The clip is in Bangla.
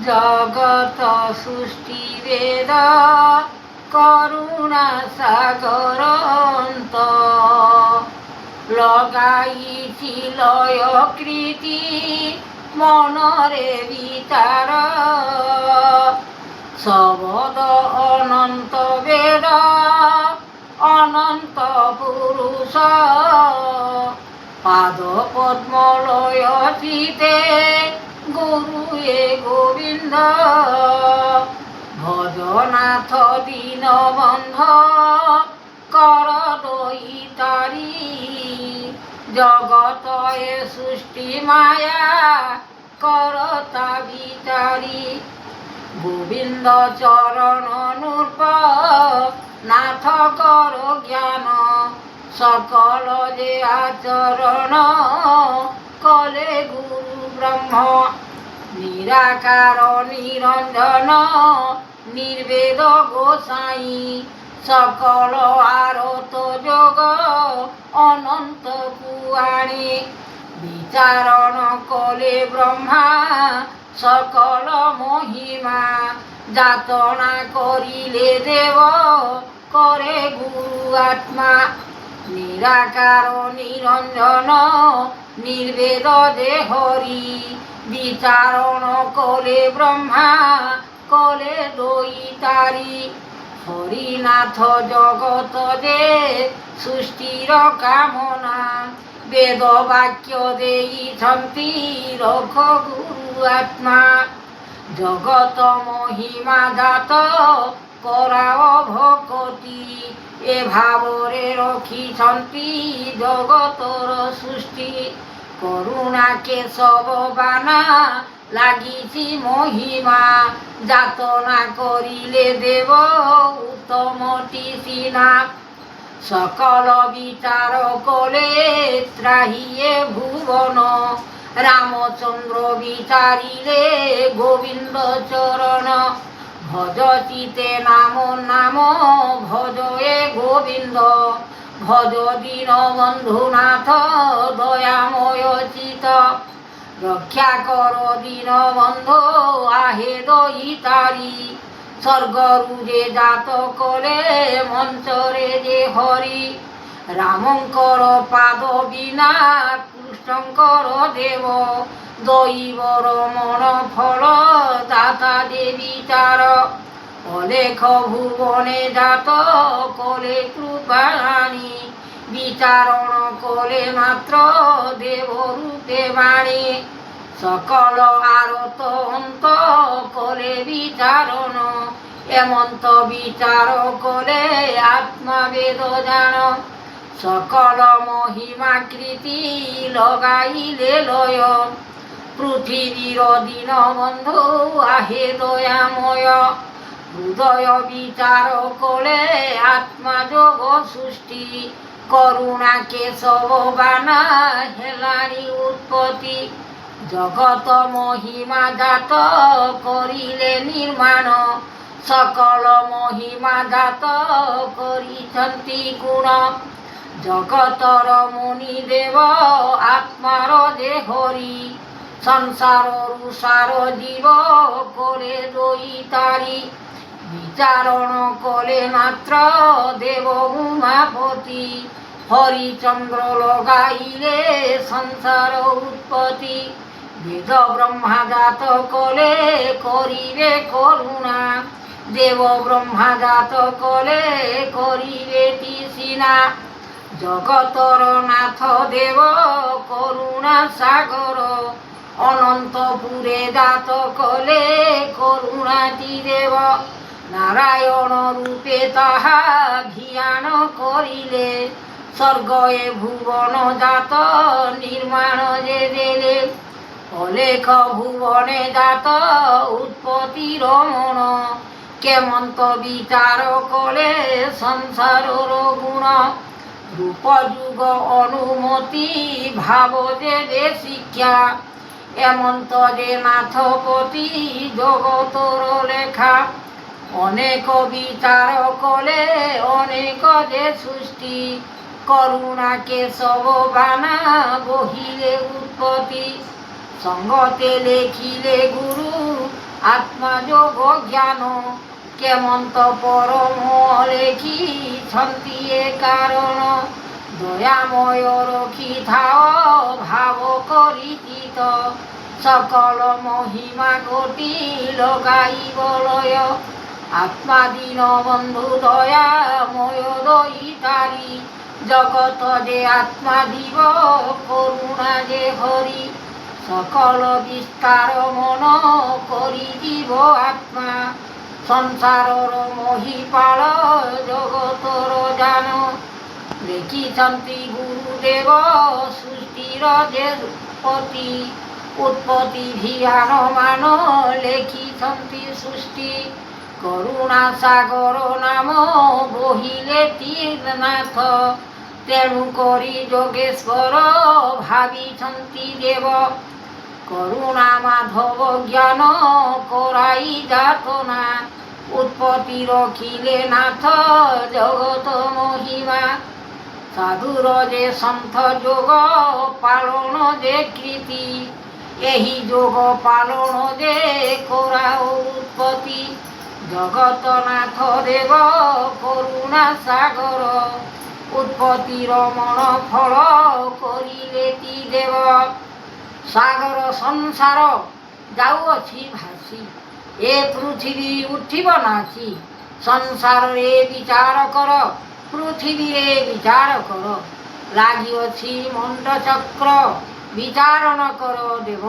জগত সৃষ্টি বেদ করুণা সাগর অন্ত লগাইছিল কৃতি মনরে বিতার শবদ অনন্ত বেদ অনন্ত পুরুষ পাদ পদ্মলয় চিতে গুরুয়ে গোবিন্দ ভজনাথ দীনবন্ধ কর দইতারি জগতয়ে সৃষ্টি মায়া করতা বিচারি গোবিন্দ চরণ নূপ নাথ কর জ্ঞান সকল যে আচরণ কলে গুরু ব্রহ্ম নিরাকার নিরঞ্জন নির্বেদ গোসাই সকল আরত যোগ অনন্ত পুরাণে বিচারণ কলে ব্রহ্মা সকল মহিমা যাতনা করিলে দেব করে গুরু আত্মা নিরাকার নিরঞ্জন নির্বেদ যে হরি বিচারণ কলে ব্রহ্মা কলে দইতারি হরিনাথ জগত যে সৃষ্টির কামনা বেদ বাক্য দেইছন্তি রখ গুরু আত্মা জগত মহিমা জাত କରାଅ ଭକତି ଏ ଭାବରେ ରଖିଛନ୍ତି ଜଗତର ସୃଷ୍ଟି କରୁଣା କେଶବ ବାନା ଲାଗିଛି ମହିମା ଯାତନା କରିଲେ ଦେବ ଉତ୍ତମଟି ସିନା সকল বিচার কলে ত্রাহিয়ে ভুবন রামচন্দ্র বিচারিলে গোবিন্দ চরণ ভজ চিতে নাম নাম ভজয়ে গোবিন্দ ভজ দীন বন্ধুনাথ দয়াময় চিত রক্ষা কর দীন বন্ধু আহে দইতারি স্বর্গরু যে জাত কলে মঞ্চরে যে হরি রামঙ্কর পাদ বিনা কৃষ্ণঙ্কর দেব দৈবর মন ফল দাতা দেবী চার অলেখ ভুবনে জাত কলে কৃপাণী বিচারণ কলে মাত্র দেবরূপে বাণী সকল আরত অন্ত কলে বিচারণ এমন্ত বিচার কলে আত্মাবেদ জান সকল মহিমাকৃতি লগাইলে লয় পৃথিবীর দীন বন্ধু আহে দয়াময় হৃদয় বিচার কলে আত্মা যোগ সৃষ্টি করুণা কেশব বানা হেলানি উৎপত্তি জগত মহিমা জাত করিলে নির্মাণ সকল মহিমা জাত করিছন্তি গুণ জগতর মুনি দেব আত্মার যে হরি সংসার রুষার জীব করে দইতারি বিচারণ কলে মাত্র দেব উমাপতি হরিচন্দ্র লগাইলে সংসার উৎপত্তি বেদ ব্রহ্মা জাত কলে করিবে করুণা দেব ব্রহ্মা জাত কলে করিবে তৃষ্ণা জগতর নাথ দেব করুণা সাগর অনন্তপুরে জাত কলে করুণাটি দেব নারায়ণ রূপে তাহা ধ্যান করিলে স্বর্গয়ে ভুবন জাত নির্মাণ যে দেলে অলেখ ভুবনে জাত উৎপত্তি রমণ কেমন্ত বিচার কলে সংসারর গুণ রূপযুগ অনুমতি ভাব যে শিক্ষা এমন্ত যে নাথপতি জগতর লেখা অনেক বিচার কলে অনেক যে সৃষ্টি করুণা কেশব বানা বহিলে উৎপত্তি সঙ্গতে লেখিলে গুরু ଆତ୍ମଯୋଗ ଜ୍ଞାନ କେମନ୍ତ ପରମ ଲେଖିଛନ୍ତି ଏ କାରଣ ଦୟାମୟ ରଖିଥାଅ ଭାବ କରିଚିତ সকল মহিমা ঘটি লগাইব লয় আত্মা দীন বন্ধু দয়াময় দয়িতারি জগত যে আত্মা দিব করুণা যে হরি সকল বিস্তার মন করি জীব আত্মা সংসারর মহিপাল জগতর জান লেখিଛନ୍ତି গুরুদেব সৃষ্টির যে উৎপত্তি উৎপত্তি ধিয়ান মান লেখিଛନ୍ତି সৃষ্টি করুণা সাগর নাম বহিলে তীর্থনাথ তেণু করি যোগেশ্বর ভাবিଛନ୍ତି দেব করুণা মাধব জ্ঞান করাই যাতনা উৎপত্তি রখিলে নাথ জগত মহিমা সাধুর যে সন্থ যোগ পালন যে কৃতি ଏହି ଯୋଗ ପାଳନ ଯେ କରାଉ ଉତ୍ପତ୍ତି ଜଗତନାଥ ଦେବ କରୁଣା ସାଗର ଉତ୍ପତ୍ତିର ମନ ଫଳ କରିଲେ ତି ଦେବ ସାଗର ସଂସାର ଯାଉଅଛି ଭାସି ଏ ପୃଥିବୀ ଉଠିବ ନାଚି ସଂସାରରେ ବିଚାର କର ପୃଥିବୀରେ ବିଚାର କର ଲାଗିଅଛି ମଣ୍ଡଚକ୍ର ବିଚାରଣ କର ଦେବ।